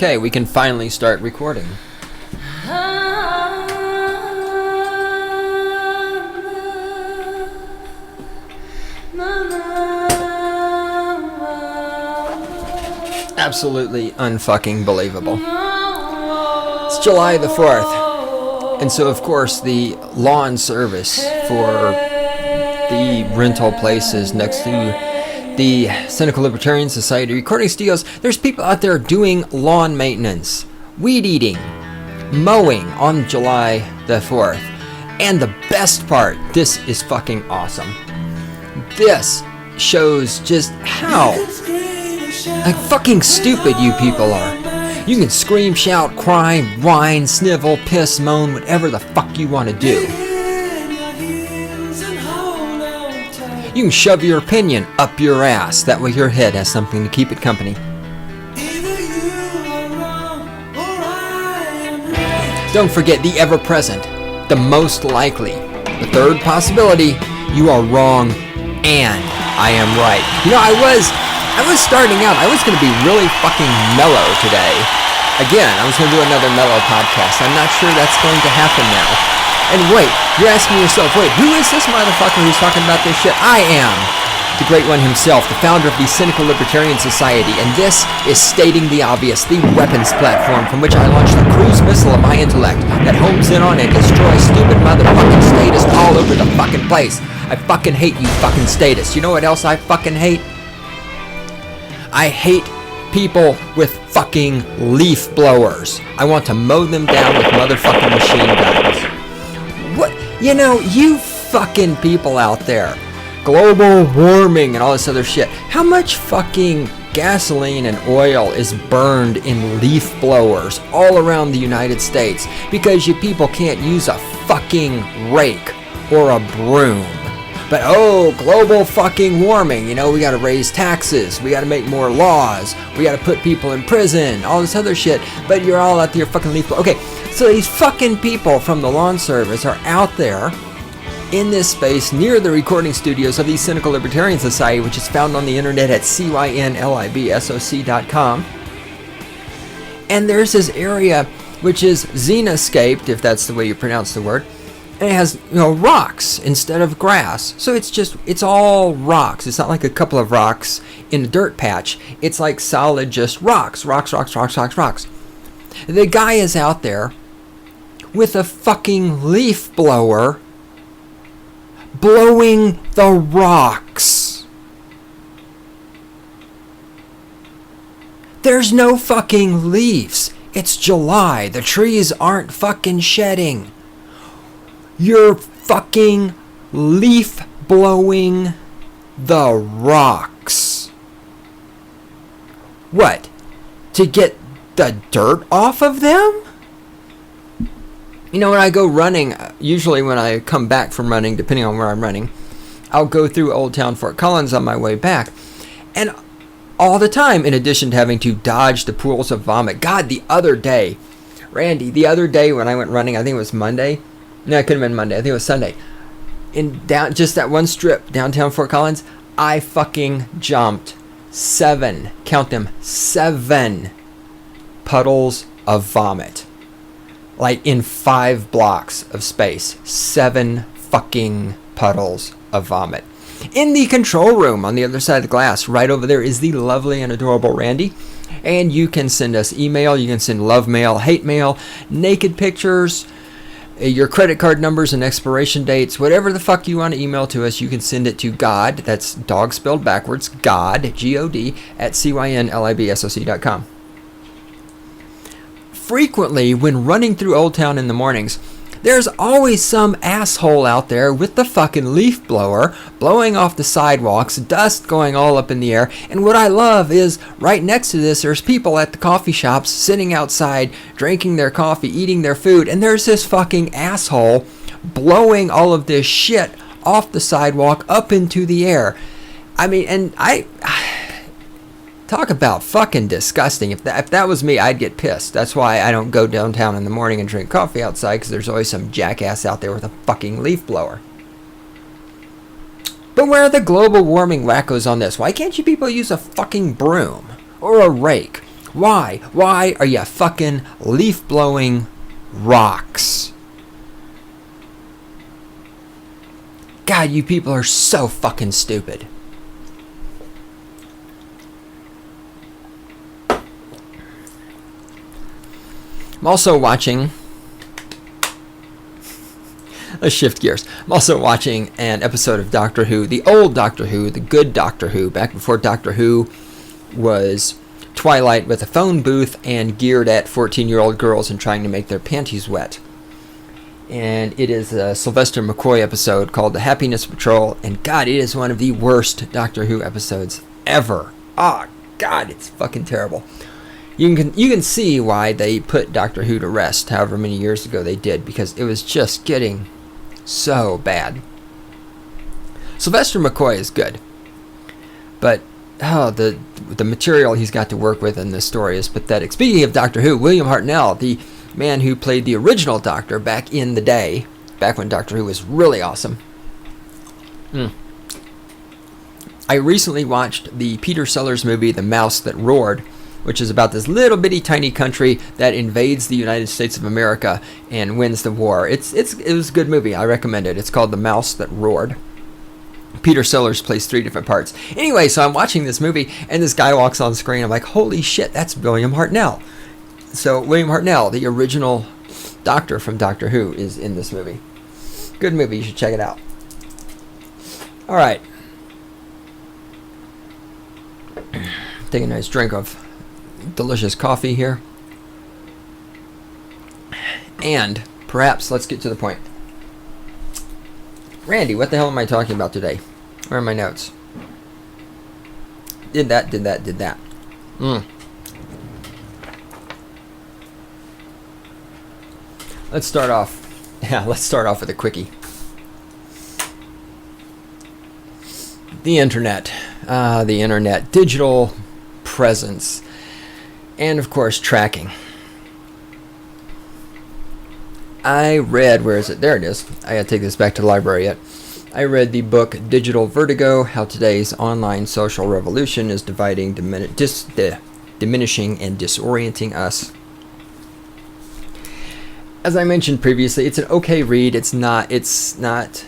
Okay, we can finally start recording. Absolutely unfucking believable. It's July the 4th, and so of course the lawn service for the rental places next to the Cynical Libertarian Society recording studios, there's people out there doing lawn maintenance, weed eating, mowing on July the 4th. And the best part, this is fucking awesome. This shows just how fucking stupid you people are. You can scream, shout, cry, whine, snivel, piss, moan, whatever the fuck you want to do. You can shove your opinion up your ass. That way your head has something to keep it company. Don't forget the ever-present, the most likely, the third possibility, you are wrong and I am right. You know, I was starting out, I was going to be really fucking mellow today. Again, I was going to do another mellow podcast. I'm not sure that's going to happen now. And wait, you're asking yourself, wait, who is this motherfucker who's talking about this shit? I am the great one himself, the founder of the Cynical Libertarian Society, and this is stating the obvious, the weapons platform from which I launched the cruise missile of my intellect that homes in on and destroys stupid motherfucking statists all over the fucking place. I fucking hate you fucking statists. You know what else I fucking hate? I hate people with fucking leaf blowers. I want to mow them down with motherfucking machine guns. What? You know, you fucking people out there, global warming and all this other shit, how much fucking gasoline and oil is burned in leaf blowers all around the United States because you people can't use a fucking rake or a broom? But oh, global fucking warming, you know, we gotta raise taxes, we gotta make more laws, we gotta put people in prison, all this other shit, but you're all out there fucking leaf. Okay, so these fucking people from the lawn service are out there in this space near the recording studios of the Cynical Libertarian Society, which is found on the internet at cynlibsoc.com. And there's this area which is xenoscaped, if that's the way you pronounce the word. And it has, you know, rocks instead of grass. So it's all rocks. It's not like a couple of rocks in a dirt patch. It's like solid just rocks. Rocks. The guy is out there with a fucking leaf blower blowing the rocks. There's no fucking leaves. It's July. The trees aren't fucking shedding. You're fucking leaf blowing the rocks. What? To get the dirt off of them? You know, when I go running, usually when I come back from running, depending on where I'm running, I'll go through Old Town Fort Collins on my way back. And all the time, in addition to having to dodge the pools of vomit. God, the other day, Randy, when I went running, I think it was Monday. No, it couldn't have been Monday. I think it was Sunday. Just that one strip, downtown Fort Collins, I fucking jumped 7 puddles of vomit. Like in 5 blocks of space. 7 fucking puddles of vomit. In the control room on the other side of the glass, right over there, is the lovely and adorable Randy. And you can send us email, you can send love mail, hate mail, naked pictures, your credit card numbers and expiration dates, whatever the fuck you want to email to us, you can send it to God, that's dog spelled backwards, God, G-O-D, at cynlibsoc.com. Frequently, when running through Old Town in the mornings, there's always some asshole out there with the fucking leaf blower blowing off the sidewalks, dust going all up in the air. And what I love is right next to this, there's people at the coffee shops sitting outside, drinking their coffee, eating their food. And there's this fucking asshole blowing all of this shit off the sidewalk up into the air. I mean, and talk about fucking disgusting. If that was me, I'd get pissed. That's why I don't go downtown in the morning and drink coffee outside, because there's always some jackass out there with a fucking leaf blower. But where are the global warming wackos on this? Why can't you people use a fucking broom? Or a rake? Why? Why are you fucking leaf-blowing rocks? God, you people are so fucking stupid. I'm also watching... Let's shift gears. I'm also watching an episode of Doctor Who, the old Doctor Who, the good Doctor Who, back before Doctor Who was Twilight with a phone booth and geared at 14-year-old girls and trying to make their panties wet. And it is a Sylvester McCoy episode called The Happiness Patrol, and God, it is one of the worst Doctor Who episodes ever. Oh, God, it's fucking terrible. You can see why they put Doctor Who to rest however many years ago they did, because it was just getting so bad. Sylvester McCoy is good, but the material he's got to work with in this story is pathetic. Speaking of Doctor Who, William Hartnell, the man who played the original Doctor back in the day, back when Doctor Who was really awesome. I recently watched the Peter Sellers movie, The Mouse That Roared, which is about this little bitty tiny country that invades the United States of America and wins the war. It was a good movie. I recommend it. It's called The Mouse That Roared. Peter Sellers plays 3 different parts. Anyway, so I'm watching this movie, and this guy walks on screen. I'm like, holy shit, that's William Hartnell. So William Hartnell, the original Doctor from Doctor Who, is in this movie. Good movie. You should check it out. All right. Take a nice drink of delicious coffee here. And perhaps let's get to the point. Randy, what the hell am I talking about today? Where are my notes? Did that. Let's start off with a quickie. The internet, digital presence, and of course tracking. I read, where is it? There it is. I gotta take this back to the library yet. I read the book Digital Vertigo, How Today's Online Social Revolution is Dividing, Diminishing, and Disorienting Us. As I mentioned previously, it's an okay read. It's not the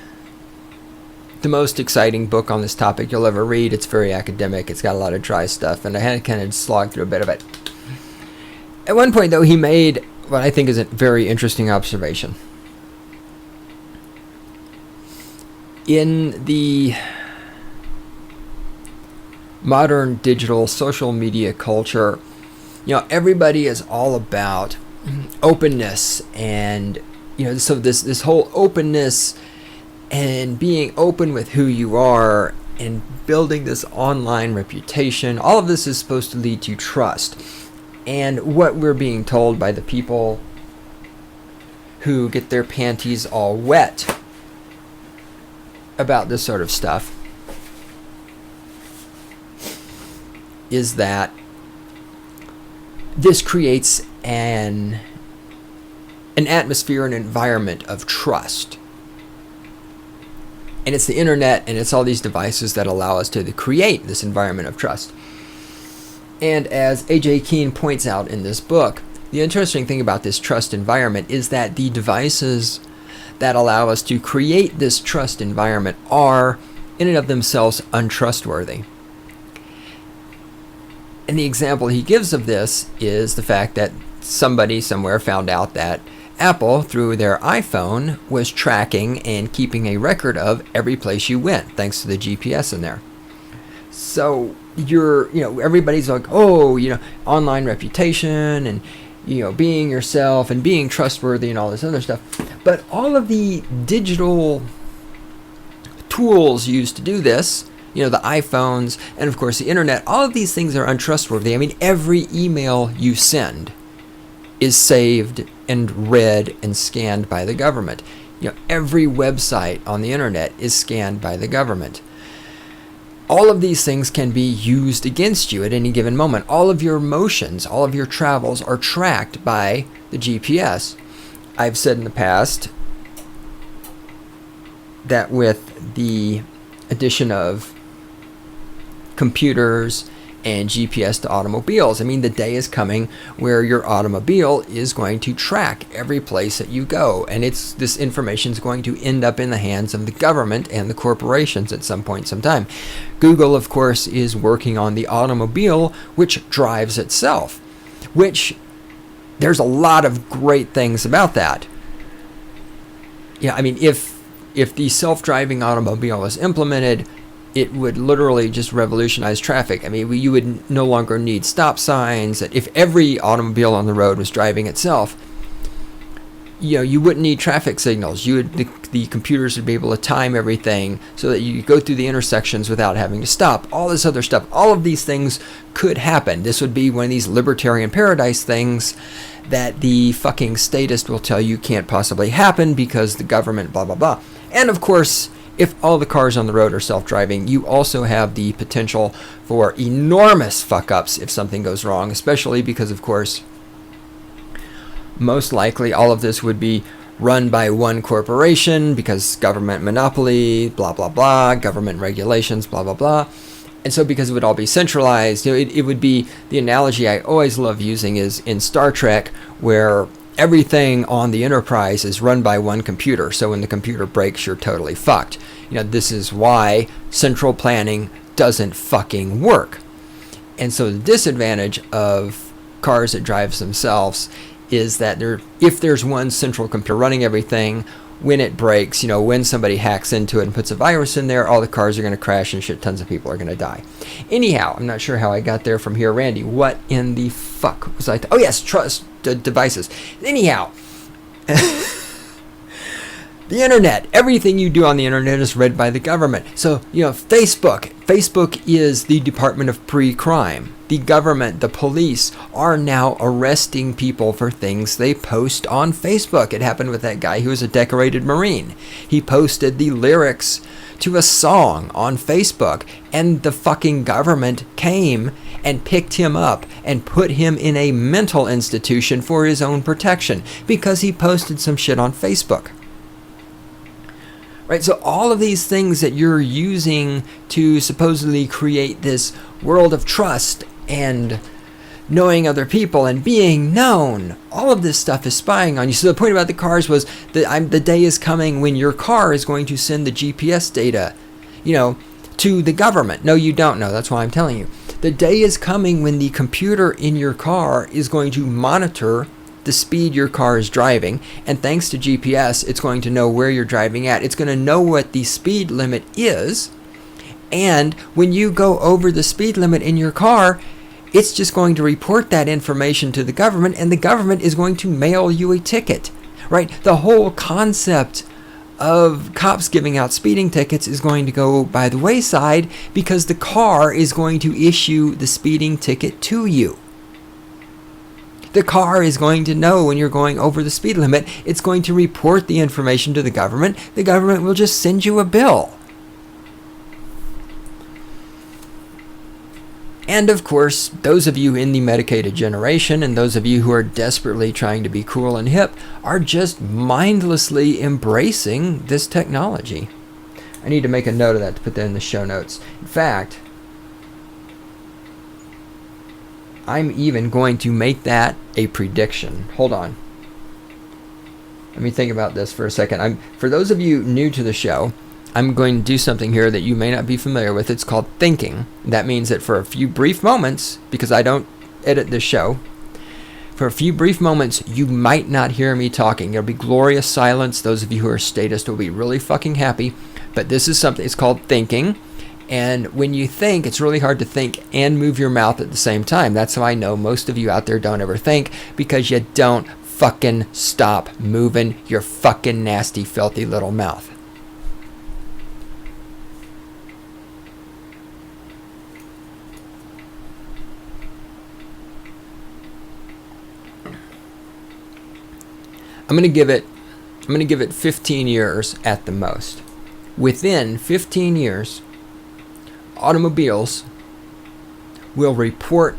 most exciting book on this topic you'll ever read. It's very academic. It's got a lot of dry stuff, and I had to kind of slog through a bit of it. At one point, though, he made what I think is a very interesting observation. In the modern digital social media culture, everybody is all about openness, and so this whole openness and being open with who you are and building this online reputation, all of this is supposed to lead to trust. And what we're being told by the people who get their panties all wet about this sort of stuff is that this creates an atmosphere, an environment of trust. And it's the internet and it's all these devices that allow us to create this environment of trust. And as A.J. Keane points out in this book, the interesting thing about this trust environment is that the devices that allow us to create this trust environment are, in and of themselves, untrustworthy. And the example he gives of this is the fact that somebody somewhere found out that Apple, through their iPhone, was tracking and keeping a record of every place you went, thanks to the GPS in there. So everybody's like, online reputation and, being yourself and being trustworthy and all this other stuff. But all of the digital tools used to do this, the iPhones and of course the internet, all of these things are untrustworthy. I mean, every email you send is saved and read and scanned by the government. Every website on the internet is scanned by the government. All of these things can be used against you at any given moment. All of your motions, all of your travels are tracked by the GPS. I've said in the past that with the addition of computers and GPS to automobiles. I mean, the day is coming where your automobile is going to track every place that you go, and this information is going to end up in the hands of the government and the corporations at some point, sometime. Google, of course, is working on the automobile, which drives itself, which there's a lot of great things about that. Yeah, I mean, if the self-driving automobile is implemented, it would literally just revolutionize traffic. I mean, you would no longer need stop signs. If every automobile on the road was driving itself, you wouldn't need traffic signals. The computers would be able to time everything so that you go through the intersections without having to stop. All this other stuff, all of these things could happen. This would be one of these libertarian paradise things that the fucking statist will tell you can't possibly happen because the government, blah, blah, blah. And of course, if all the cars on the road are self-driving, you also have the potential for enormous fuck-ups if something goes wrong, especially because, of course, most likely all of this would be run by one corporation because government monopoly, blah, blah, blah, government regulations, blah, blah, blah. And so because it would all be centralized, it would be, the analogy I always love using is in Star Trek, where everything on the Enterprise is run by one computer. So when the computer breaks, you're totally fucked. This is why central planning doesn't fucking work. And so the disadvantage of cars that drive themselves is that if there's one central computer running everything, when it breaks, when somebody hacks into it and puts a virus in there, all the cars are going to crash and shit, tons of people are going to die. Anyhow, I'm not sure how I got there from here. Randy, what in the fuck was I... oh, yes, trust devices. Anyhow, the internet, everything you do on the internet is read by the government. So, Facebook is the Department of Pre-Crime. The government, the police, are now arresting people for things they post on Facebook. It happened with that guy who was a decorated Marine. He posted the lyrics to a song on Facebook, and the fucking government came and picked him up and put him in a mental institution for his own protection because he posted some shit on Facebook. Right, so all of these things that you're using to supposedly create this world of trust and knowing other people and being known, all of this stuff is spying on you. So the point about the cars was that the day is coming when your car is going to send the GPS data, to the government. No, you don't know. That's why I'm telling you. The day is coming when the computer in your car is going to monitor the speed your car is driving, and thanks to GPS, it's going to know where you're driving at. It's going to know what the speed limit is, and when you go over the speed limit in your car, it's just going to report that information to the government, and the government is going to mail you a ticket, right? The whole concept of cops giving out speeding tickets is going to go by the wayside because the car is going to issue the speeding ticket to you. The car is going to know when you're going over the speed limit. It's going to report the information to the government. The government will just send you a bill. And of course, those of you in the medicated generation and those of you who are desperately trying to be cool and hip are just mindlessly embracing this technology. I need to make a note of that to put that in the show notes. In fact, I'm even going to make that a prediction. Hold on. Let me think about this for a second. For those of you new to the show, I'm going to do something here that you may not be familiar with. It's called thinking. That means that for a few brief moments, because I don't edit this show, for a few brief moments, you might not hear me talking. There'll be glorious silence. Those of you who are statist will be really fucking happy. But this is something, it's called thinking. And when you think, it's really hard to think and move your mouth at the same time. That's how I know most of you out there don't ever think, because you don't fucking stop moving your fucking nasty, filthy little mouth. I'm going to give it 15 years at the most. Within 15 years, automobiles will report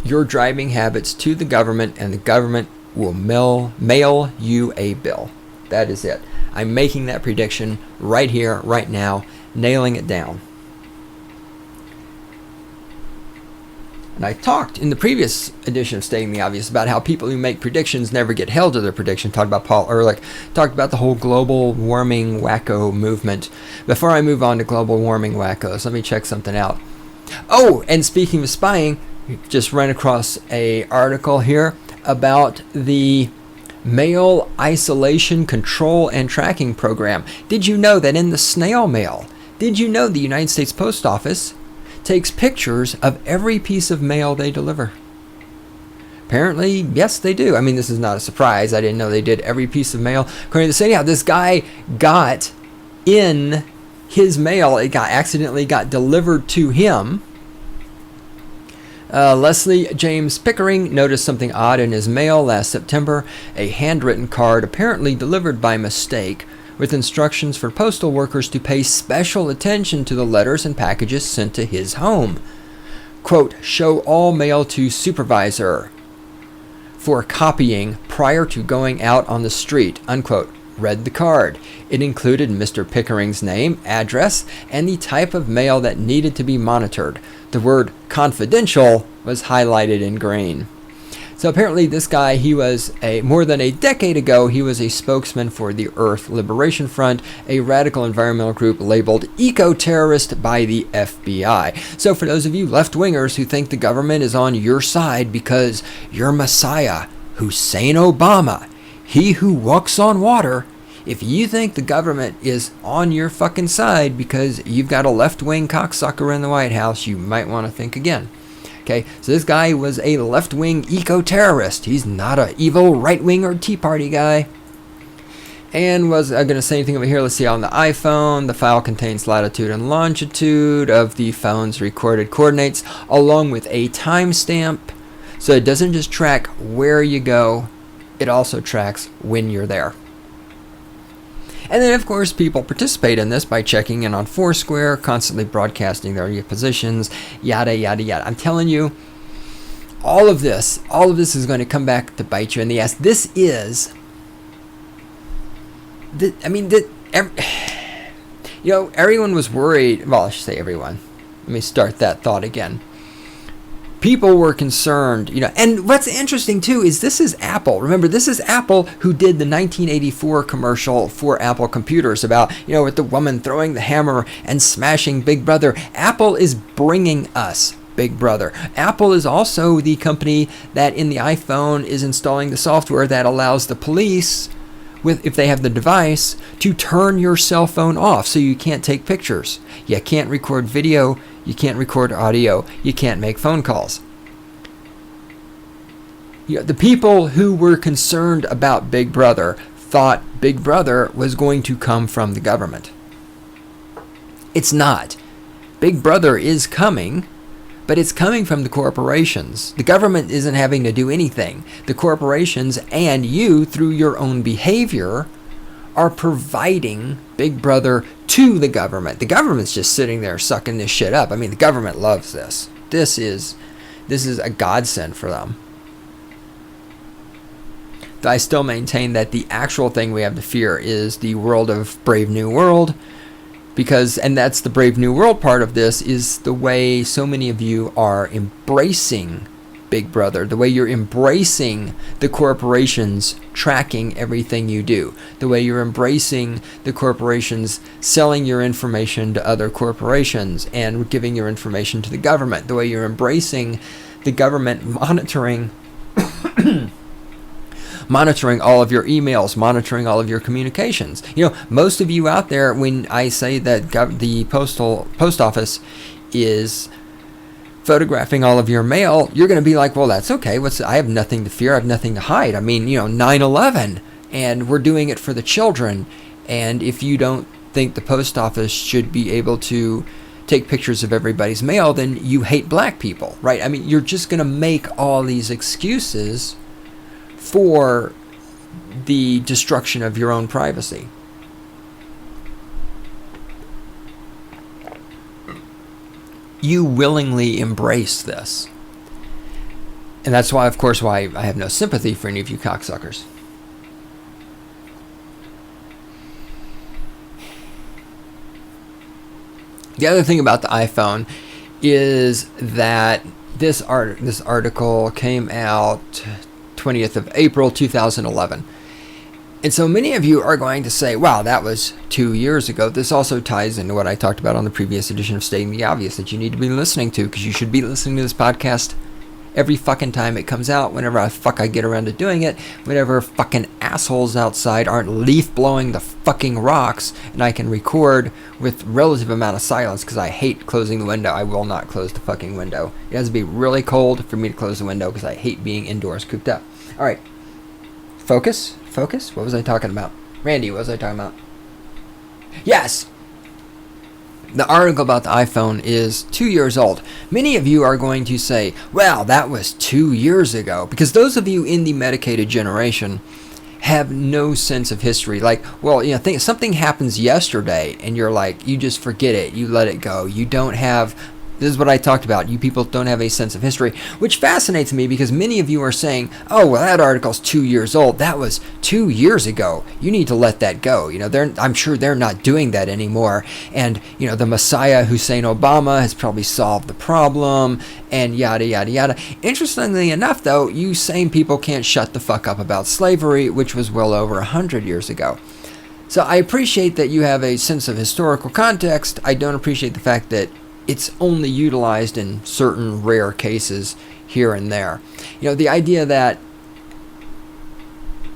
your driving habits to the government, and the government will mail you a bill. That is it. I'm making that prediction right here, right now, nailing it down. And I talked in the previous edition of Stating the Obvious about how people who make predictions never get held to their prediction. Talked about Paul Ehrlich, talked about the whole global warming wacko movement. Before I move on to global warming wackos, let me check something out. Oh, and speaking of spying, just ran across a article here about the Mail Isolation Control and Tracking Program. Did you know that in the snail mail, did you know the United States Post Office takes pictures of every piece of mail they deliver? Apparently, yes, they do. I mean, this is not a surprise. I didn't know they did every piece of mail. According to the city, this guy got in his mail, it accidentally got delivered to him. Leslie James Pickering noticed something odd in his mail last September. A handwritten card apparently delivered by mistake with instructions for postal workers to pay special attention to the letters and packages sent to his home. Quote, show all mail to supervisor for copying prior to going out on the street, unquote, read the card. It included Mr. Pickering's name, address, and the type of mail that needed to be monitored. The word confidential was highlighted in green. So apparently this guy, he was more than a decade ago, he was a spokesman for the Earth Liberation Front, a radical environmental group labeled eco-terrorist by the FBI. So for those of you left-wingers who think the government is on your side because your messiah, Hussein Obama, he who walks on water, if you think the government is on your fucking side because you've got a left-wing cocksucker in the White House, you might want to think again. Okay, so this guy was a left-wing eco-terrorist. He's not an evil right-wing or Tea Party guy. And was going to say anything over here? Let's see. On the iPhone, the file contains latitude and longitude of the phone's recorded coordinates, along with a timestamp. So it doesn't just track where you go, it also tracks when you're there. And then, of course, people participate in this by checking in on Foursquare, constantly broadcasting their positions, yada, yada, yada. I'm telling you, all of this is going to come back to bite you in the ass. This is, everyone was worried. Well, I should say everyone. Let me start that thought again. People were concerned, and what's interesting too is this is Apple. Remember, this is Apple who did the 1984 commercial for Apple computers about, with the woman throwing the hammer and smashing Big Brother. Apple is bringing us Big Brother. Apple is also the company that in the iPhone is installing the software that allows the police, if they have the device, to turn your cell phone off so you can't take pictures. You can't record video. You can't record audio. You can't make phone calls. The people who were concerned about Big Brother thought Big Brother was going to come from the government. It's not. Big Brother is coming, but it's coming from the corporations. The government isn't having to do anything. The corporations and you, through your own behavior, are providing Big Brother to the government. The government's just sitting there sucking this shit up. I mean, the government loves this. This is a godsend for them. Though I still maintain that the actual thing we have to fear is the world of Brave New World, and that's the Brave New World part of this, is the way so many of you are embracing Big Brother, the way you're embracing the corporations tracking everything you do, the way you're embracing the corporations selling your information to other corporations and giving your information to the government, the way you're embracing the government monitoring all of your emails, monitoring all of your communications. Most of you out there, when I say that the post office is photographing all of your mail, you're going to be like, well, that's okay. I have nothing to fear. I have nothing to hide. I mean, 9/11, and we're doing it for the children. And if you don't think the post office should be able to take pictures of everybody's mail, then you hate black people, right? I mean, you're just going to make all these excuses for the destruction of your own privacy. You willingly embrace this. And that's why, of course, why I have no sympathy for any of you cocksuckers. The other thing about the iPhone is that this article came out 20th of April 2011. And so many of you are going to say, wow, that was 2 years ago. This also ties into what I talked about on the previous edition of Stating the Obvious that you need to be listening to, because you should be listening to this podcast every fucking time it comes out, whenever I get around to doing it, whenever fucking assholes outside aren't leaf blowing the fucking rocks, and I can record with relative amount of silence, because I hate closing the window. I will not close the fucking window. It has to be really cold for me to close the window, because I hate being indoors cooped up. All right. Focus. What was I talking about? Randy, what was I talking about? Yes! The article about the iPhone is 2 years old. Many of you are going to say, well, that was 2 years ago. Because those of you in the medicated generation have no sense of history. Like, well, think something happens yesterday and you're like, you just forget it. You let it go. You don't have... This is what I talked about. You people don't have a sense of history, which fascinates me because many of you are saying, oh, well, that article's 2 years old. That was 2 years ago. You need to let that go. I'm sure they're not doing that anymore. And, the Messiah, Hussein Obama, has probably solved the problem and yada, yada, yada. Interestingly enough, though, you same people can't shut the fuck up about slavery, which was well over 100 years ago. So I appreciate that you have a sense of historical context. I don't appreciate the fact that it's only utilized in certain rare cases here and there. The idea that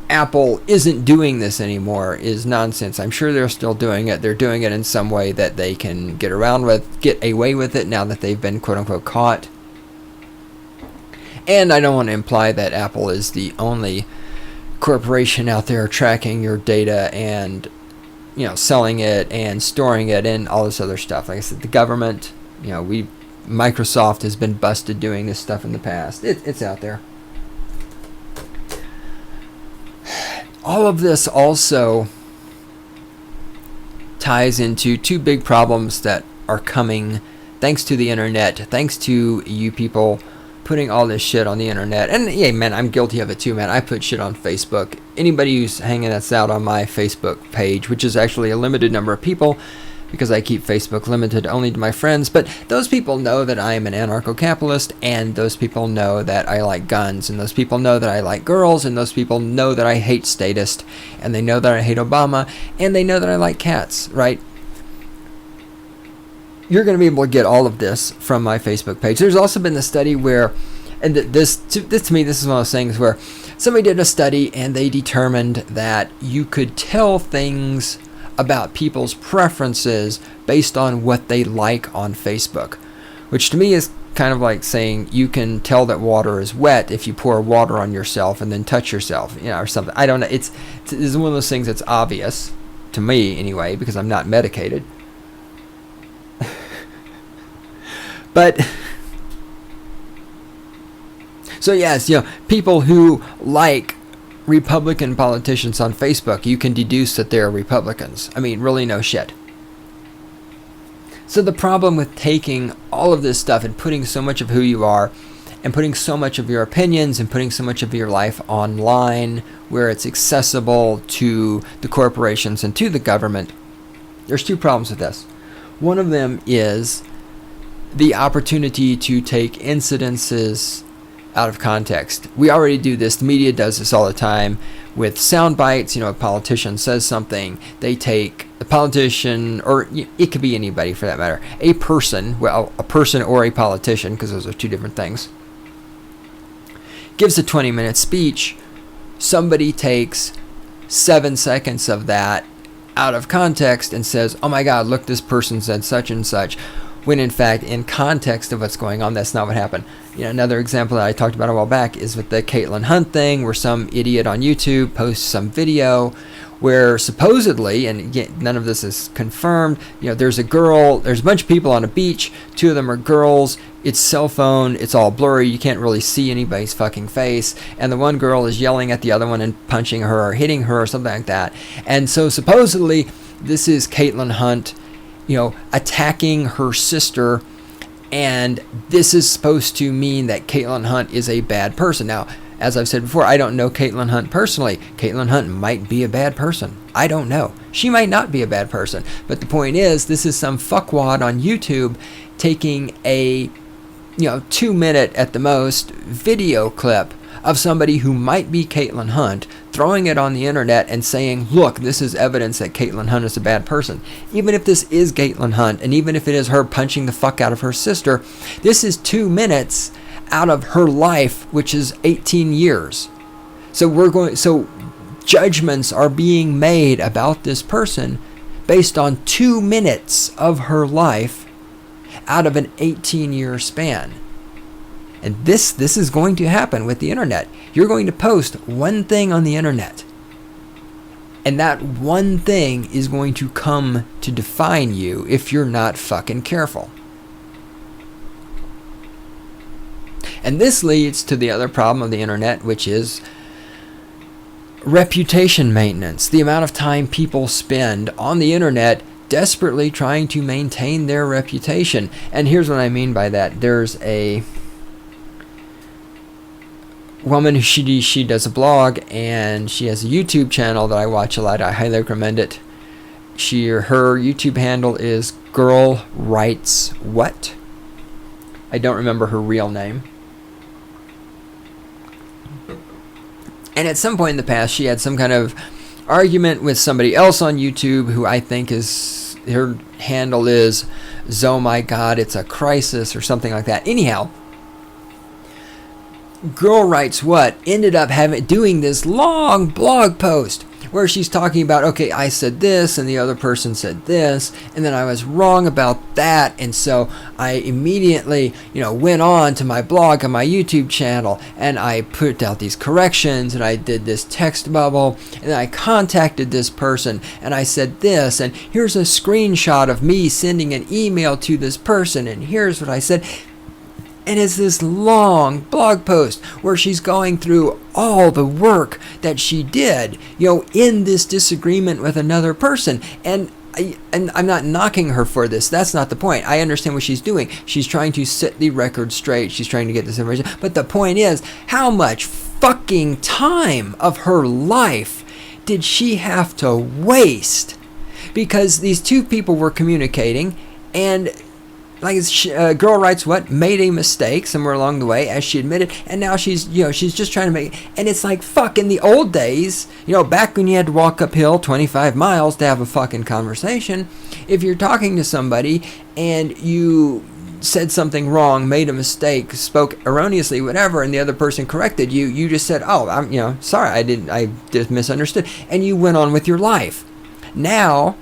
Apple isn't doing this anymore is nonsense. I'm sure they're still doing it. They're doing it in some way that they can get away with it now that they've been quote unquote caught. And I don't want to imply that Apple is the only corporation out there tracking your data and selling it and storing it and all this other stuff. Like I said, the government, Microsoft has been busted doing this stuff in the past. It's out there. All of this also ties into two big problems that are coming thanks to the internet, thanks to you people putting all this shit on the internet. And yeah, man, I'm guilty of it too, man. I put shit on Facebook. Anybody who's hanging us out on my Facebook page, which is actually a limited number of people because I keep Facebook limited only to my friends, but those people know that I am an anarcho-capitalist, and those people know that I like guns, and those people know that I like girls, and those people know that I hate statists, and they know that I hate Obama, and they know that I like cats, right? You're going to be able to get all of this from my Facebook page. There's also been the study where, and this to me, this is one of those things where somebody did a study and they determined that you could tell things about people's preferences based on what they like on Facebook, which to me is kind of like saying you can tell that water is wet if you pour water on yourself and then touch yourself, or something. I don't know. It's one of those things that's obvious to me anyway, because I'm not medicated. But so yes, people who like Republican politicians on Facebook, you can deduce that they're Republicans. I mean, really no shit. So the problem with taking all of this stuff and putting so much of who you are and putting so much of your opinions and putting so much of your life online where it's accessible to the corporations and to the government, there's two problems with this. One of them is the opportunity to take incidences out of context. We already do this. The media does this all the time with sound bites. A politician says something, they take a politician, or it could be anybody for that matter, a person or a politician, because those are two different things, gives a 20-minute speech. Somebody takes 7 seconds of that out of context and says, oh my God, look, this person said such and such, when in fact, in context of what's going on, that's not what happened. Another example that I talked about a while back is with the Caitlin Hunt thing, where some idiot on YouTube posts some video where supposedly, and again, none of this is confirmed, there's a bunch of people on a beach, 2 of them are girls, it's cell phone, it's all blurry, you can't really see anybody's fucking face, and the one girl is yelling at the other one and punching her or hitting her or something like that. And so supposedly, this is Caitlin Hunt, attacking her sister, and this is supposed to mean that Caitlin Hunt is a bad person. Now, as I've said before, I don't know Caitlin Hunt personally. Caitlin Hunt might be a bad person. I don't know. She might not be a bad person. But the point is, this is some fuckwad on YouTube taking a 2-minute at the most video clip of somebody who might be Caitlin Hunt throwing it on the internet and saying, look, this is evidence that Caitlin Hunt is a bad person. Even if this is Caitlin Hunt, and even if it is her punching the fuck out of her sister, this is 2 minutes out of her life, which is 18 years. So judgments are being made about this person based on 2 minutes of her life out of an 18-year span. And this is going to happen with the internet. You're going to post one thing on the internet, and that one thing is going to come to define you if you're not fucking careful. And this leads to the other problem of the internet, which is reputation maintenance. The amount of time people spend on the internet desperately trying to maintain their reputation. And here's what I mean by that. There's a woman who she does a blog, and she has a YouTube channel that I watch a lot. I highly recommend it. Her YouTube handle is Girl Writes What? I don't remember her real name. And at some point in the past, she had some kind of argument with somebody else on YouTube who I think her handle is "Oh my God, it's a crisis" or something like that. Anyhow, Girl Writes What ended up doing this long blog post where she's talking about, okay, I said this and the other person said this, and then I was wrong about that, and so I immediately, went on to my blog and my YouTube channel, and I put out these corrections, and I did this text bubble, and then I contacted this person, and I said this, and here's a screenshot of me sending an email to this person, and here's what I said. And it's this long blog post where she's going through all the work that she did, in this disagreement with another person. And I'm not knocking her for this. That's not the point. I understand what she's doing. She's trying to set the record straight. She's trying to get this information. But the point is, how much fucking time of her life did she have to waste? Because these two people were communicating, and Girl Writes What made a mistake somewhere along the way, as she admitted, and now she's just trying to make, and it's like, fuck, in the old days, back when you had to walk uphill 25 miles to have a fucking conversation, if you're talking to somebody and you said something wrong, made a mistake, spoke erroneously, whatever, and the other person corrected you, you just said, oh, I'm, sorry, I just misunderstood, and you went on with your life. Now,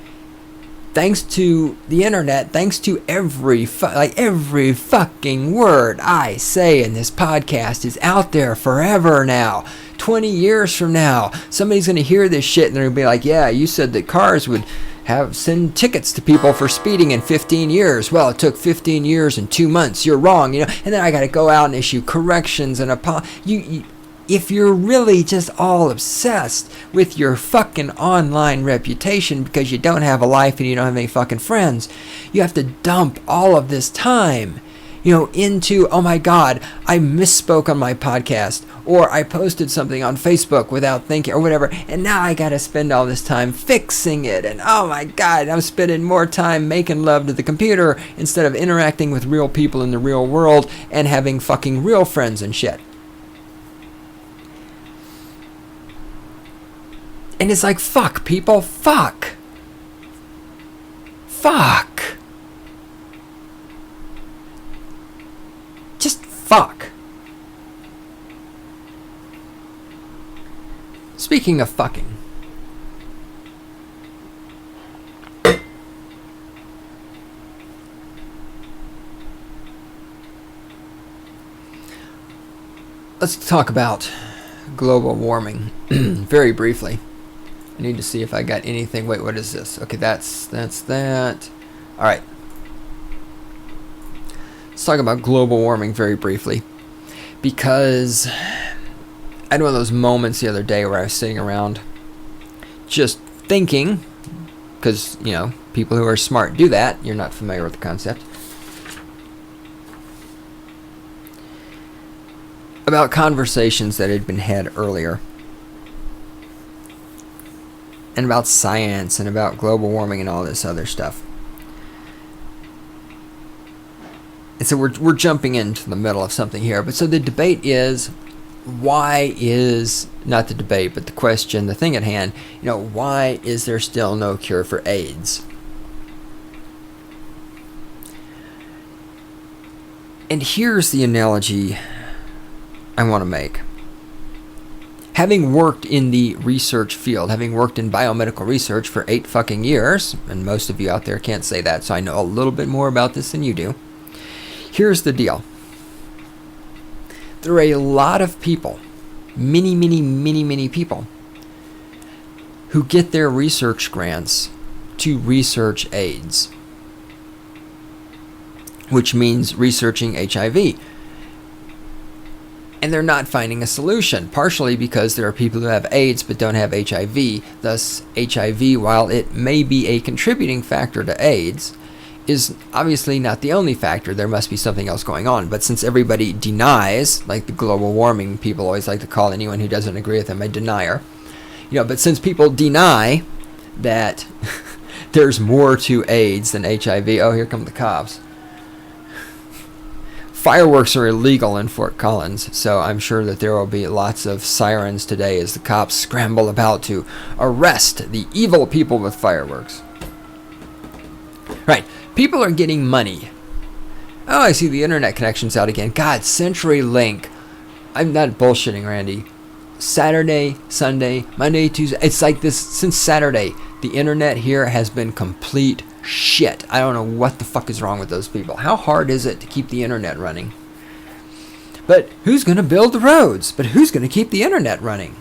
thanks to the internet, thanks to every fucking word I say in this podcast is out there forever now. 20 years from now, somebody's going to hear this shit and they're going to be like, yeah, you said that cars would send tickets to people for speeding in 15 years. Well, it took 15 years and 2 months. You're wrong, And then I got to go out and issue corrections and if you're really just all obsessed with your fucking online reputation because you don't have a life and you don't have any fucking friends, you have to dump all of this time, into, oh my God, I misspoke on my podcast, or I posted something on Facebook without thinking, or whatever, and now I gotta spend all this time fixing it, and oh my God, I'm spending more time making love to the computer instead of interacting with real people in the real world and having fucking real friends and shit. And it's like, fuck, people, fuck. Just fuck. Speaking of fucking. Let's talk about global warming very briefly. I need to see if I got anything. Wait, what is this? Okay, that's that. All right. Let's talk about global warming very briefly, because I had one of those moments the other day where I was sitting around just thinking, because, people who are smart do that. You're not familiar with the concept. About conversations that had been had earlier. And about science and about global warming and all this other stuff. And so we're jumping into the middle of something here. But so the debate is, why is, not the debate, but the question, the thing at hand, why is there still no cure for AIDS? And here's the analogy I want to make. Having worked in the research field, having worked in biomedical research for 8 fucking years, and most of you out there can't say that, so I know a little bit more about this than you do. Here's the deal. There are a lot of people, many people, who get their research grants to research AIDS, which means researching HIV. And they're not finding a solution, partially because there are people who have AIDS but don't have HIV. Thus, HIV, while it may be a contributing factor to AIDS, is obviously not the only factor. There must be something else going on. But since everybody denies, like the global warming people always like to call anyone who doesn't agree with them a denier, but since people deny that there's more to AIDS than HIV, oh, here come the cops. Fireworks are illegal in Fort Collins, so I'm sure that there will be lots of sirens today as the cops scramble about to arrest the evil people with fireworks. Right, people are getting money. Oh, I see the internet connection's out again. God, CenturyLink. I'm not bullshitting, Randy. Saturday, Sunday, Monday, Tuesday. It's like this since Saturday. The internet here has been complete shit. I don't know what the fuck is wrong with those people. How hard is it to keep the internet running? But who's going to build the roads? But who's going to keep the internet running?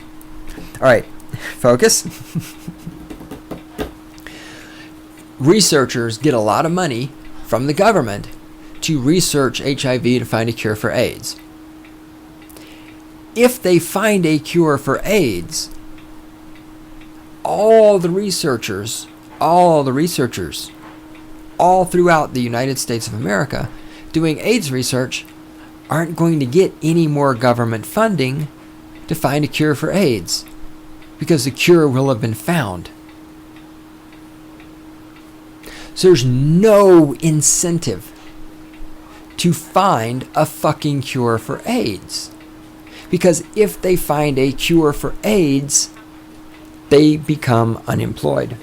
All right, focus. Researchers get a lot of money from the government to research HIV to find a cure for AIDS. If they find a cure for AIDS, all the researchers all throughout the United States of America doing AIDS research aren't going to get any more government funding to find a cure for AIDS, because the cure will have been found. So there's no incentive to find a fucking cure for AIDS. Because if they find a cure for AIDS, they become unemployed.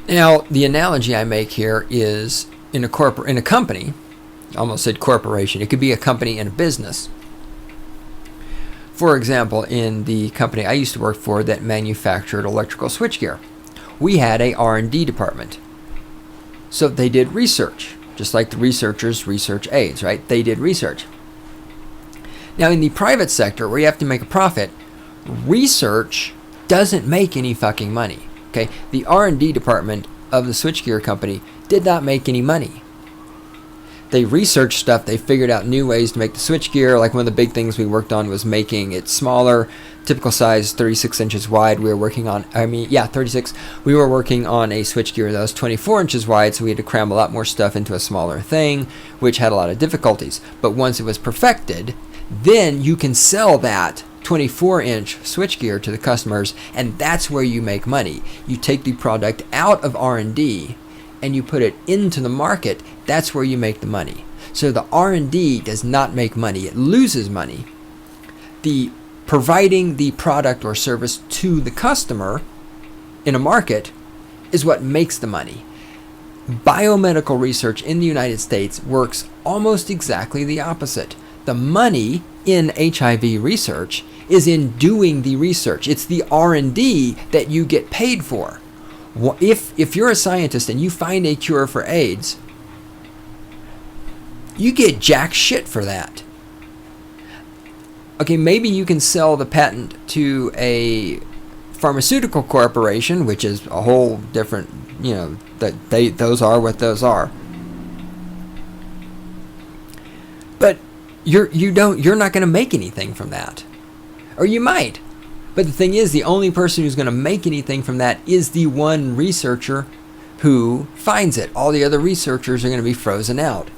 Now, the analogy I make here is in a company. I almost said corporation. It could be a company and a business. For example, in the company I used to work for that manufactured electrical switchgear, we had a R&D department. So they did research, just like the researchers research AIDS, right? They did research. Now, in the private sector, where you have to make a profit, research doesn't make any fucking money. Okay, the R&D department of the switchgear company did not make any money. They researched stuff. They figured out new ways to make the switchgear. Like one of the big things we worked on was making it smaller, typical size, 36 inches wide. We were working on, 36. We were working on a switchgear that was 24 inches wide, so we had to cram a lot more stuff into a smaller thing, which had a lot of difficulties. But once it was perfected, then you can sell that 24-inch switchgear to the customers, and that's where you make money. You take the product out of R&D and you put it into the market. That's where you make the money. So the R&D does not make money. It loses money. The providing the product or service to the customer in a market is what makes the money. Biomedical research in the United States works almost exactly the opposite. The money in HIV research is in doing the research. It's the R&D that you get paid for. If you're a scientist and you find a cure for AIDS, you get jack shit for that. Okay, maybe you can sell the patent to a pharmaceutical corporation, which is a whole different, those are what those are. But you're not going to make anything from that. Or you might. But the thing is, the only person who's going to make anything from that is the one researcher who finds it. All the other researchers are going to be frozen out.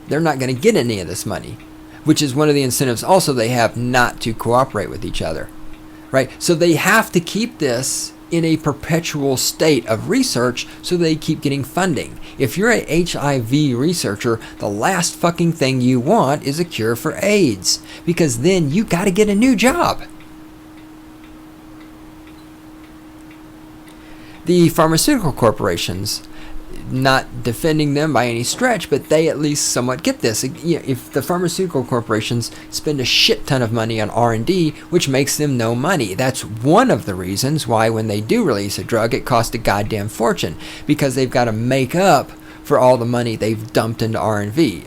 They're not going to get any of this money, which is one of the incentives also they have not to cooperate with each other. right? So they have to keep this in a perpetual state of research so they keep getting funding. If you're a HIV researcher, the last fucking thing you want is a cure for AIDS, because then you got to get a new job. The pharmaceutical corporations, not defending them by any stretch, but they at least somewhat get this. If the pharmaceutical corporations spend a shit ton of money on R&D, which makes them no money, that's one of the reasons why when they do release a drug, it costs a goddamn fortune, because they've got to make up for all the money they've dumped into R&D.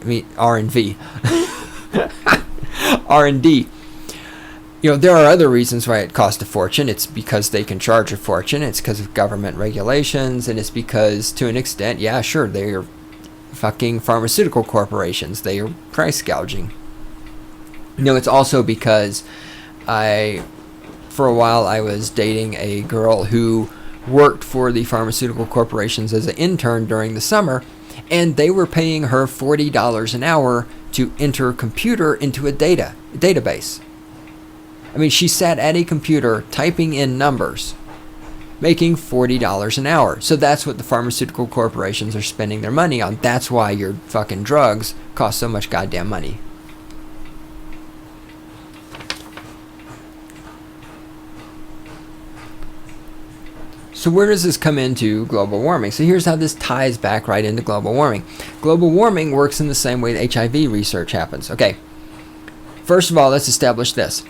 R&D. There are other reasons why it costs a fortune. It's because they can charge a fortune. It's because of government regulations. And it's because, to an extent, yeah, sure, they're fucking pharmaceutical corporations. They are price gouging. It's also because for a while, I was dating a girl who worked for the pharmaceutical corporations as an intern during the summer. And they were paying her $40 an hour to enter a computer into a database. I mean, she sat at a computer typing in numbers, making $40 an hour. So that's what the pharmaceutical corporations are spending their money on. That's why your fucking drugs cost so much goddamn money. So where does this come into global warming? So here's how this ties back right into global warming. Global warming works in the same way that HIV research happens. Okay, first of all, let's establish this.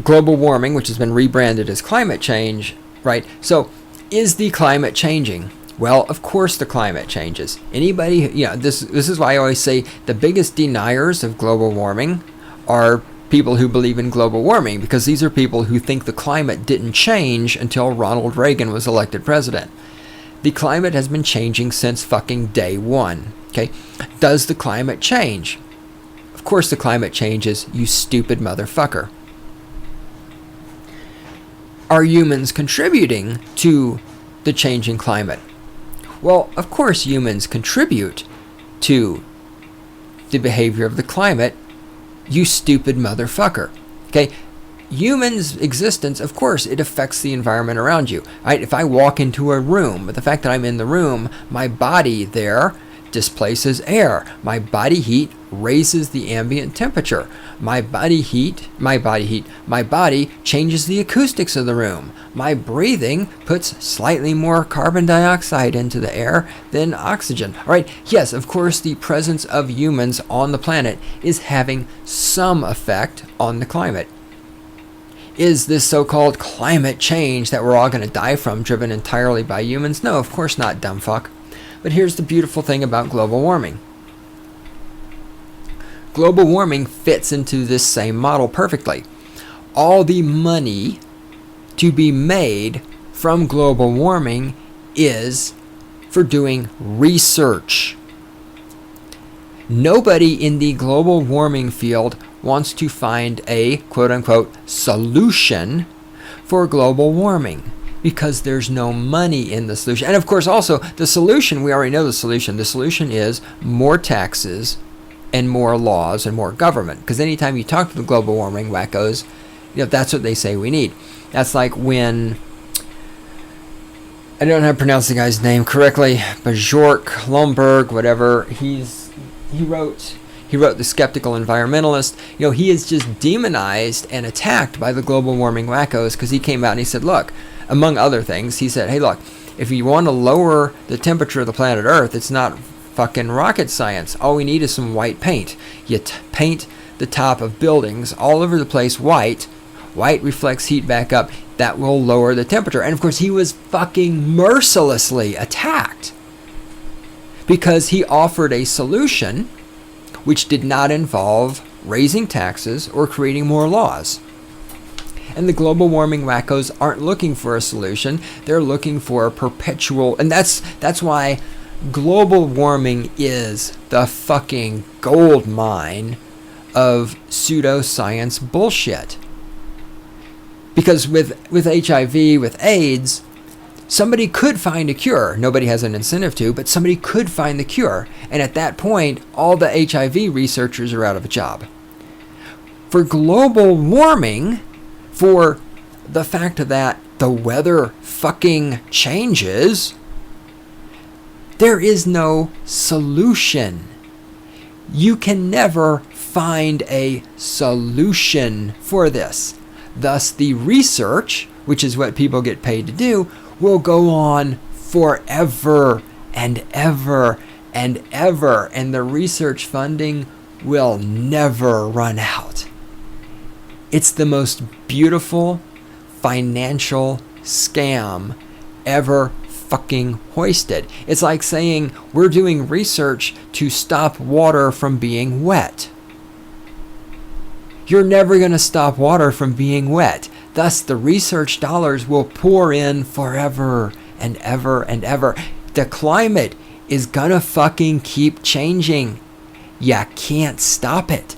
Global warming, which has been rebranded as climate change, right? So, is the climate changing? Well, of course the climate changes. Anybody, this is why I always say the biggest deniers of global warming are people who believe in global warming, because these are people who think the climate didn't change until Ronald Reagan was elected president. The climate has been changing since fucking day one, okay? Does the climate change? Of course the climate changes, you stupid motherfucker. Are humans contributing to the changing climate? Well, of course humans contribute to the behavior of the climate, you stupid motherfucker. Okay? Humans' existence, of course, it affects the environment around you. Right? If I walk into a room, but the fact that I'm in the room, my body there displaces air. My body heat raises the ambient temperature. My body changes the acoustics of the room. My breathing puts slightly more carbon dioxide into the air than oxygen. All right, yes, of course, the presence of humans on the planet is having some effect on the climate. Is this so-called climate change that we're all going to die from driven entirely by humans? No, of course not, dumb fuck. But here's the beautiful thing about global warming. Global warming fits into this same model perfectly. All the money to be made from global warming is for doing research. Nobody in the global warming field wants to find a quote-unquote solution for global warming, because there's no money in the solution. And of course also the solution, we already know the solution. The solution is more taxes and more laws and more government. Because anytime you talk to the global warming wackos, that's what they say we need. That's like when, I don't know how to pronounce the guy's name correctly, but Bjork Lomberg, whatever, he wrote The Skeptical Environmentalist. He is just demonized and attacked by the global warming wackos because he came out and he said, look, among other things, he said, hey, look, if you want to lower the temperature of the planet Earth, it's not fucking rocket science. All we need is some white paint. You paint the top of buildings all over the place white. White reflects heat back up. That will lower the temperature. And of course, he was fucking mercilessly attacked because he offered a solution which did not involve raising taxes or creating more laws. And the global warming wackos aren't looking for a solution. They're looking for a perpetual, and that's why global warming is the fucking gold mine of pseudoscience bullshit. Because with HIV, with AIDS, somebody could find a cure. Nobody has an incentive to, but somebody could find the cure. And at that point, all the HIV researchers are out of a job. for global warming, for the fact that the weather fucking changes, there is no solution. You can never find a solution for this. Thus, the research, which is what people get paid to do, will go on forever and ever and ever, and the research funding will never run out. It's the most beautiful financial scam ever fucking hoisted. It's like saying we're doing research to stop water from being wet. You're never going to stop water from being wet. Thus, the research dollars will pour in forever and ever and ever. The climate is going to fucking keep changing. You can't stop it.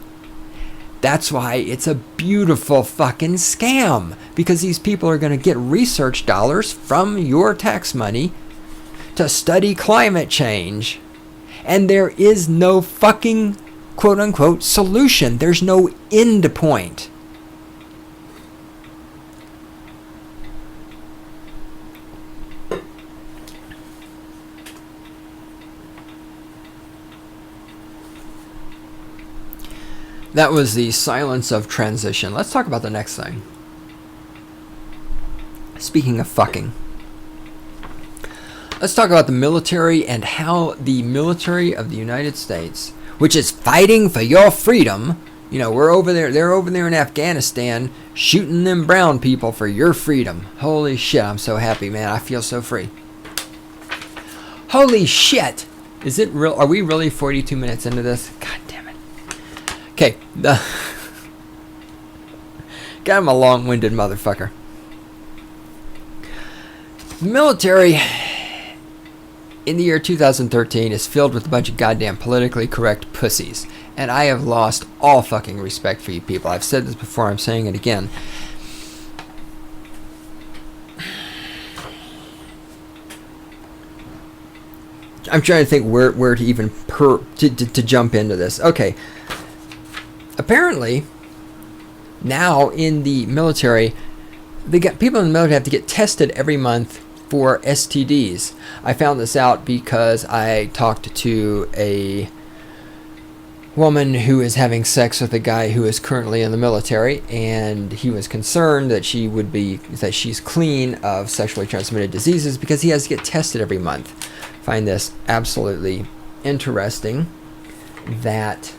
That's why it's a beautiful fucking scam. Because these people are going to get research dollars from your tax money to study climate change. And there is no fucking quote-unquote solution. There's no end point. That was the silence of transition. Let's talk about the next thing. Speaking of fucking, let's talk about the military and how the military of the United States, which is fighting for your freedom, you know, they're over there in Afghanistan shooting them brown people for your freedom. Holy shit, I'm so happy, man. I feel so free. Holy shit. Is it real? Are we really 42 minutes into this? God damn it. Okay. God, I'm a long-winded motherfucker. The military in the year 2013 is filled with a bunch of goddamn politically correct pussies. And I have lost all fucking respect for you people. I've said this before, I'm saying it again. I'm trying to think where to even to jump into this. Okay. Apparently, now in the military, people in the military have to get tested every month for STDs. I found this out because I talked to a woman who is having sex with a guy who is currently in the military, and he was concerned that she's clean of sexually transmitted diseases because he has to get tested every month. Find this absolutely interesting that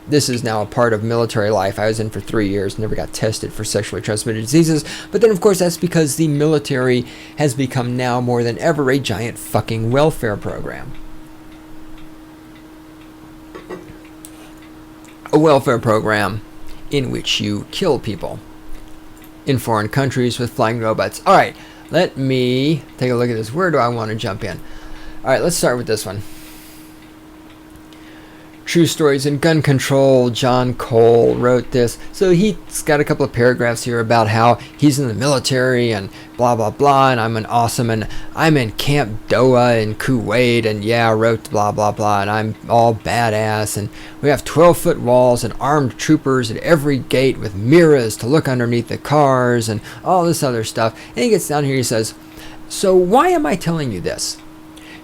this is now a part of military life. I was in for 3 years, never got tested for sexually transmitted diseases. But then, of course, that's because the military has become now more than ever a giant fucking welfare program. A welfare program in which you kill people in foreign countries with flying robots. All right, let me take a look at this. Where do I want to jump in? All right, let's start with this one. True Stories in Gun Control. John Cole wrote this. So he's got a couple of paragraphs here about how he's in the military and blah, blah, blah. And I'm in Camp Doha in Kuwait. And yeah, I wrote blah, blah, blah. And I'm all badass. And we have 12-foot walls and armed troopers at every gate with mirrors to look underneath the cars and all this other stuff. And he gets down here, he says, so why am I telling you this?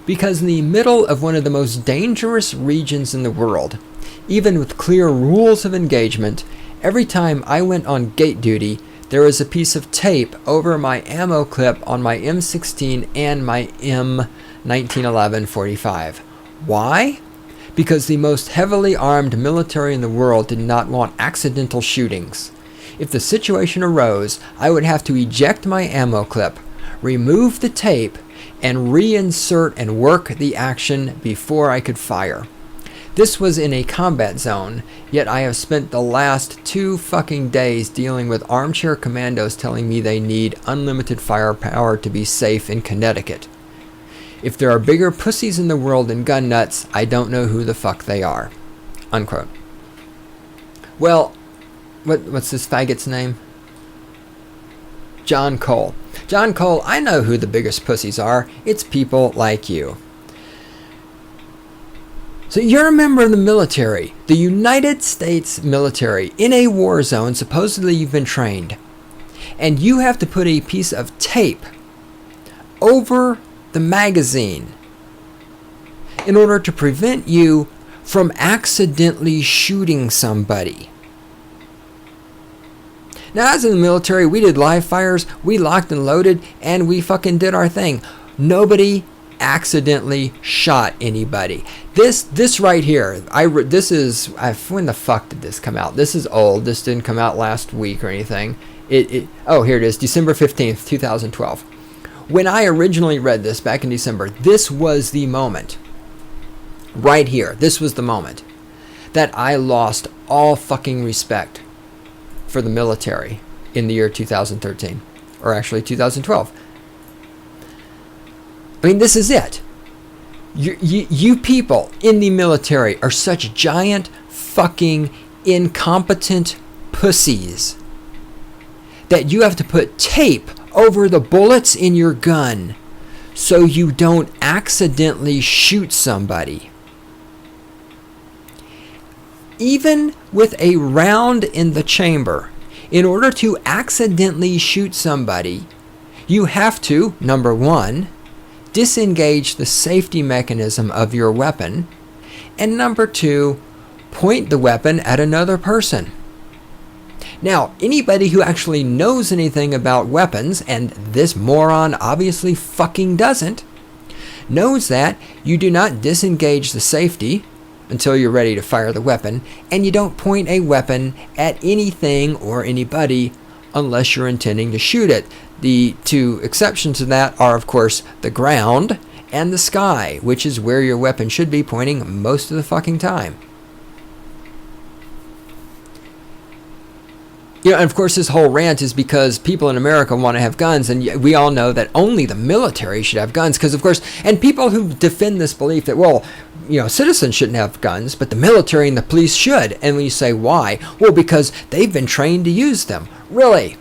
Because in the middle of one of the most dangerous regions in the world, even with clear rules of engagement, every time I went on gate duty, there was a piece of tape over my ammo clip on my M16 and my M1911 45. Why? Because the most heavily armed military in the world did not want accidental shootings. If the situation arose, I would have to eject my ammo clip, remove the tape, and reinsert and work the action before I could fire. This was in a combat zone, yet I have spent the last 2 fucking days dealing with armchair commandos telling me they need unlimited firepower to be safe in Connecticut. If there are bigger pussies in the world than gun nuts, I don't know who the fuck they are. Unquote. Well, what's this faggot's name? John Cole. John Cole, I know who the biggest pussies are. It's people like you. So you're a member of the military, the United States military, in a war zone. Supposedly you've been trained. And you have to put a piece of tape over the magazine in order to prevent you from accidentally shooting somebody. Now, as in the military, we did live fires, we locked and loaded, and we fucking did our thing. Nobody accidentally shot anybody. This right here, when the fuck did this come out? This is old. This didn't come out last week or anything. Oh, here it is, December 15th, 2012. When I originally read this back in December, this was the moment. Right here, this was the moment that I lost all fucking respect for the military in the year 2013, or actually 2012. I mean, this is it. You people in the military are such giant fucking incompetent pussies that you have to put tape over the bullets in your gun so you don't accidentally shoot somebody. Even with a round in the chamber, in order to accidentally shoot somebody, you have to, number one, disengage the safety mechanism of your weapon, and number two, point the weapon at another person. Now, anybody who actually knows anything about weapons, and this moron obviously fucking doesn't, knows that you do not disengage the safety until you're ready to fire the weapon, and you don't point a weapon at anything or anybody unless you're intending to shoot it. The two exceptions to that are, of course, the ground and the sky, which is where your weapon should be pointing most of the fucking time. You know, and of course, this whole rant is because people in America want to have guns, and we all know that only the military should have guns, because, of course, and people who defend this belief that, well, you know, citizens shouldn't have guns, but the military and the police should. And when you say why, well, because they've been trained to use them. Really?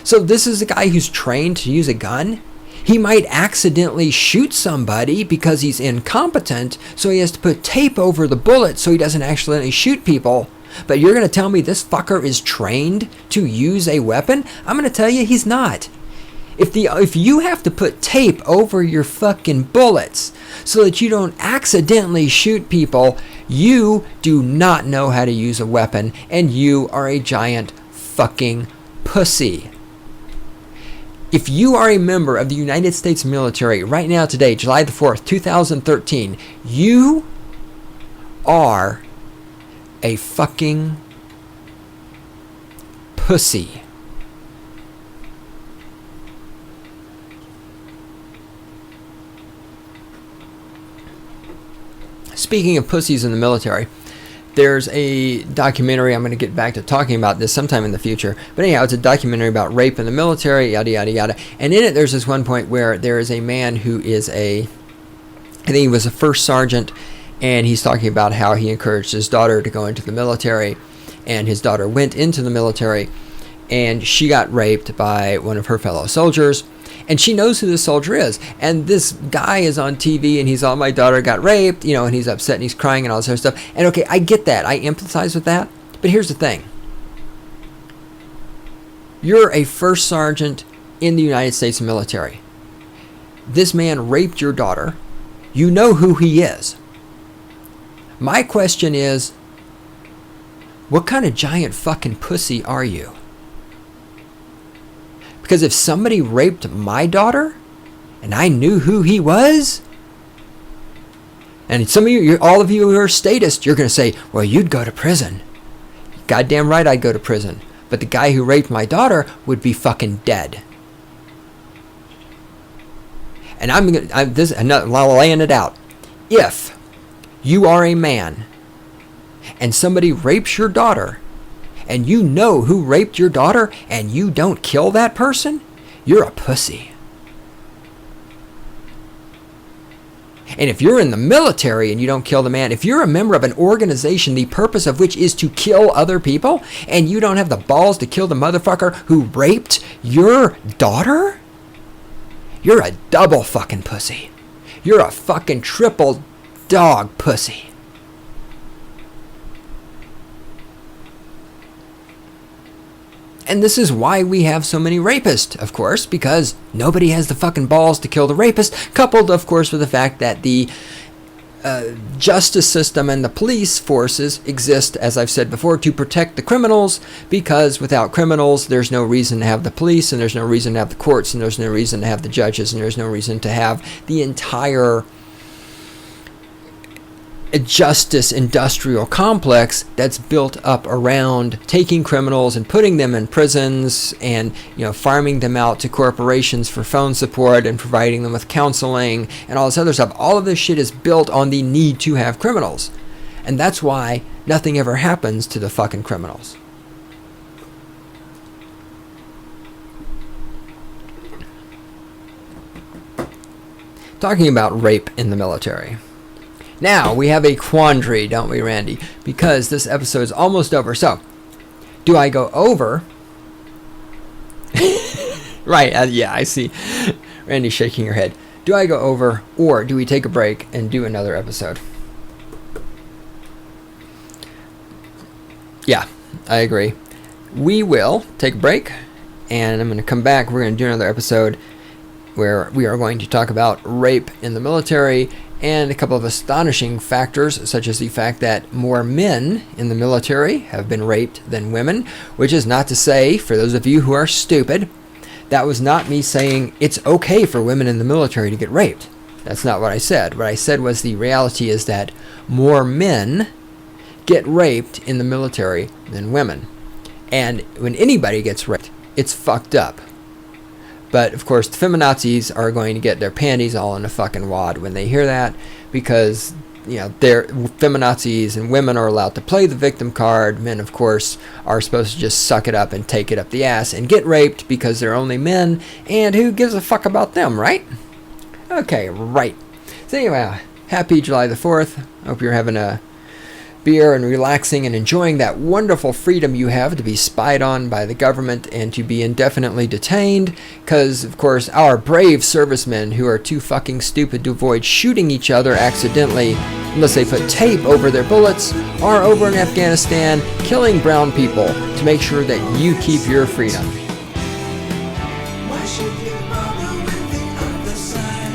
So this is a guy who's trained to use a gun? He might accidentally shoot somebody because he's incompetent, so he has to put tape over the bullet so he doesn't accidentally shoot people. But you're going to tell me this fucker is trained to use a weapon? I'm going to tell you he's not. If you have to put tape over your fucking bullets so that you don't accidentally shoot people, you do not know how to use a weapon, and you are a giant fucking pussy. If you are a member of the United States military right now today, July the 4th, 2013, you are a fucking pussy. Speaking of pussies in the military, there's a documentary, I'm going to get back to talking about this sometime in the future, but anyhow, it's a documentary about rape in the military, yada, yada, yada. And in it, there's this one point where there is a man who is I think he was a first sergeant, and he's talking about how he encouraged his daughter to go into the military, and his daughter went into the military, and she got raped by one of her fellow soldiers, and she knows who this soldier is. And this guy is on TV, and he's all, my daughter got raped, you know, and he's upset, and he's crying, and all this other stuff. And okay, I get that. I empathize with that. But here's the thing. You're a first sergeant in the United States military. This man raped your daughter. You know who he is. My question is, what kind of giant fucking pussy are you? Because if somebody raped my daughter, and I knew who he was, and some of you, all of you who are statists, you're going to say, well, you'd go to prison. Goddamn right I'd go to prison. But the guy who raped my daughter would be fucking dead. And I'm laying it out. If you are a man, and somebody rapes your daughter, and you know who raped your daughter, and you don't kill that person, you're a pussy. And if you're in the military and you don't kill the man, if you're a member of an organization the purpose of which is to kill other people, and you don't have the balls to kill the motherfucker who raped your daughter, you're a double fucking pussy. You're a fucking triple dog pussy. And this is why we have so many rapists, of course, because nobody has the fucking balls to kill the rapist, coupled, of course, with the fact that the justice system and the police forces exist, as I've said before, to protect the criminals, because without criminals, there's no reason to have the police, and there's no reason to have the courts, and there's no reason to have the judges, and there's no reason to have the entire justice industrial complex that's built up around taking criminals and putting them in prisons and, farming them out to corporations for phone support and providing them with counseling and all this other stuff. All of this shit is built on the need to have criminals. And that's why nothing ever happens to the fucking criminals. Talking about rape in the military. Now, we have a quandary, don't we, Randy? Because this episode is almost over. So, do I go over? Right, yeah, I see. Randy shaking her head. Do I go over, or do we take a break and do another episode? Yeah, I agree. We will take a break, and I'm going to come back. We're going to do another episode where we are going to talk about rape in the military and a couple of astonishing factors, such as the fact that more men in the military have been raped than women, which is not to say, for those of you who are stupid, that was not me saying it's okay for women in the military to get raped. That's not what I said. What I said was the reality is that more men get raped in the military than women. And when anybody gets raped, it's fucked up. But, of course, the feminazis are going to get their panties all in a fucking wad when they hear that, because, they're feminazis and women are allowed to play the victim card. Men, of course, are supposed to just suck it up and take it up the ass and get raped because they're only men, and who gives a fuck about them, right? Okay, right. So anyway, happy July the 4th. Hope you're having a beer and relaxing and enjoying that wonderful freedom you have to be spied on by the government and to be indefinitely detained, because of course our brave servicemen who are too fucking stupid to avoid shooting each other accidentally unless they put tape over their bullets are over in Afghanistan killing brown people to make sure that you keep your freedom.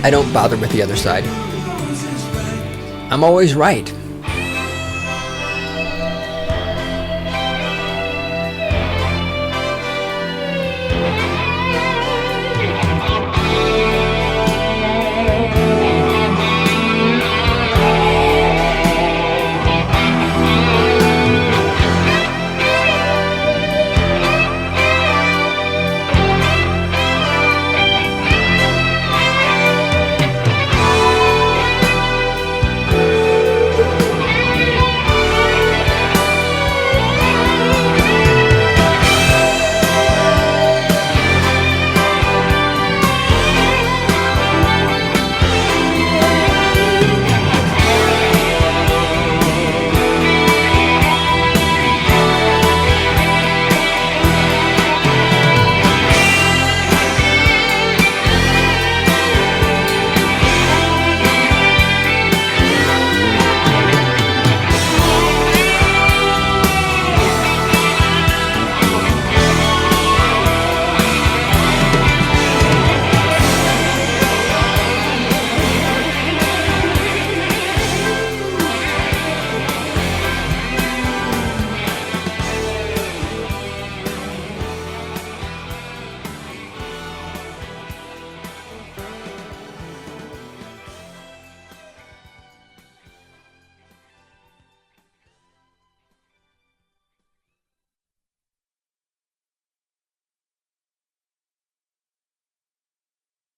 I don't bother with the other side. I'm always right.